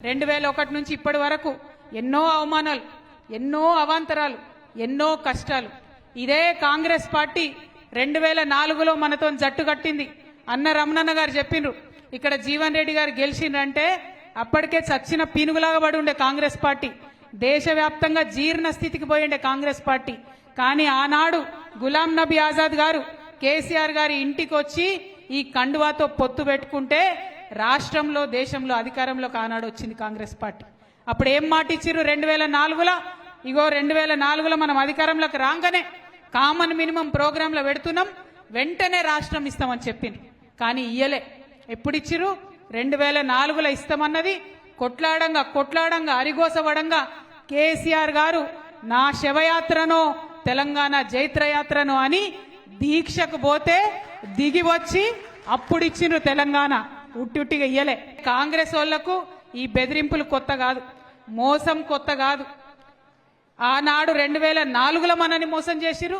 2001 నుంచి ఇప్పటి వరకు ఎన్నో అవమానాలు, ఎన్నో అవాంతరాలు, ఎన్నో కష్టాలు. ఇదే కాంగ్రెస్ పార్టీ 2004లో మనతో జట్టు కట్టింది. అన్న రమణన్న గారు చెప్పిండ్రు, ఇక్కడ జీవన్ రెడ్డి గారు గెలిచిండ్రంటే అప్పటికే చచ్చిన పీనుగులాగా పడి ఉండే కాంగ్రెస్ పార్టీ, దేశవ్యాప్తంగా జీర్ణ స్థితికి పోయిండే కాంగ్రెస్ పార్టీ. కానీ ఆనాడు గులాం నబీ ఆజాద్ గారు కేసీఆర్ గారి ఇంటికి వచ్చి ఈ కండువాతో పొత్తు పెట్టుకుంటే రాష్ట్రంలో దేశంలో అధికారంలోకి ఆనాడు వచ్చింది కాంగ్రెస్ పార్టీ. అప్పుడు ఏం మాట ఇచ్చిర్రు 2004లో? ఇగో 2004లో మనం అధికారంలోకి రాగానే కామన్ మినిమం ప్రోగ్రాంలో పెడుతున్నాం, వెంటనే రాష్ట్రం ఇస్తామని చెప్పింది. కానీ ఇయ్యలే. ఎప్పుడు ఇచ్చిర్రు? 2004లో ఇస్తామన్నది కొట్లాడంగా అరిగోసవడంగా కేసీఆర్ గారు నా శవయాత్రనో తెలంగాణ జైత్రయాత్రను అని దీక్షకు పోతే దిగి వచ్చి అప్పుడు ఇచ్చిండ్రు తెలంగాణ. ఉట్టిగా ఇయ్యలే. కాంగ్రెస్ వాళ్లకు ఈ బెదిరింపులు కొత్త కాదు, మోసం కొత్త కాదు. ఆనాడు 2004లో మనని మోసం చేసిరు,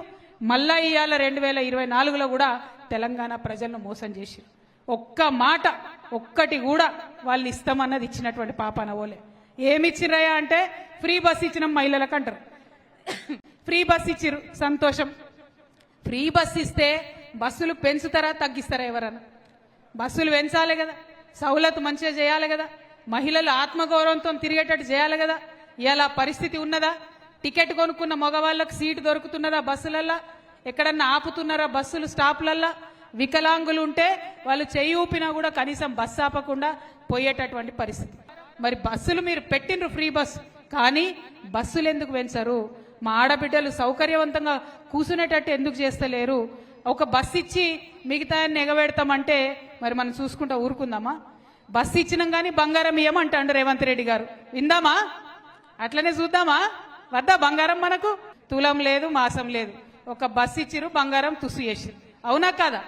మళ్ళా ఇవాళ 2024లో కూడా తెలంగాణ ప్రజలను మోసం చేసిరు. ఒక్క మాట ఒక్కటి కూడా వాళ్ళు ఇస్తామన్నది ఇచ్చినటువంటి పాపాన పోలే. ఏమిచ్చిరయ్యా అంటే ఫ్రీ బస్ ఇచ్చినాం మహిళలకు అంటారు. ఫ్రీ బస్ ఇచ్చిరు, సంతోషం. ఫ్రీ బస్ ఇస్తే బస్సులు పెంచుతారా తగ్గిస్తారా? ఎవరన్నా బస్సులు పెంచాలి కదా, సౌలత్ మంచిగా చేయాలి కదా, మహిళలు ఆత్మగౌరవంతో తిరిగేటట్టు చేయాలి కదా. ఇలా పరిస్థితి ఉన్నదా? టికెట్ కొనుక్కున్న మగవాళ్ళకు సీటు దొరుకుతున్నదా బస్సులల్లా? ఎక్కడన్నా ఆపుతున్నారా బస్సులు స్టాప్లల్లా? వికలాంగులు ఉంటే వాళ్ళు చెయ్యి ఊపినా కూడా కనీసం బస్సు ఆపకుండా పోయేటటువంటి పరిస్థితి. మరి బస్సులు మీరు పెట్టినరు ఫ్రీ బస్సు, కానీ బస్సులు ఎందుకు పెంచరు? మా ఆడబిడ్డలు సౌకర్యవంతంగా కూర్చునేటట్టు ఎందుకు చేస్తలేరు? ఒక బస్సు ఇచ్చి మిగతా ఎగబెడతామంటే మరి మనం చూసుకుంటా ఊరుకుందామా? బస్సు ఇచ్చినాం కానీ బంగారం ఇయ్యమంటాడు రేవంత్ రెడ్డి గారు. విందామా? అట్లనే చూద్దామా? వద్దా బంగారం? మనకు తులం లేదు, మాసం లేదు. ఒక బస్సు ఇచ్చిరు, బంగారం తుసు చేసిరు. అవునా కాదా?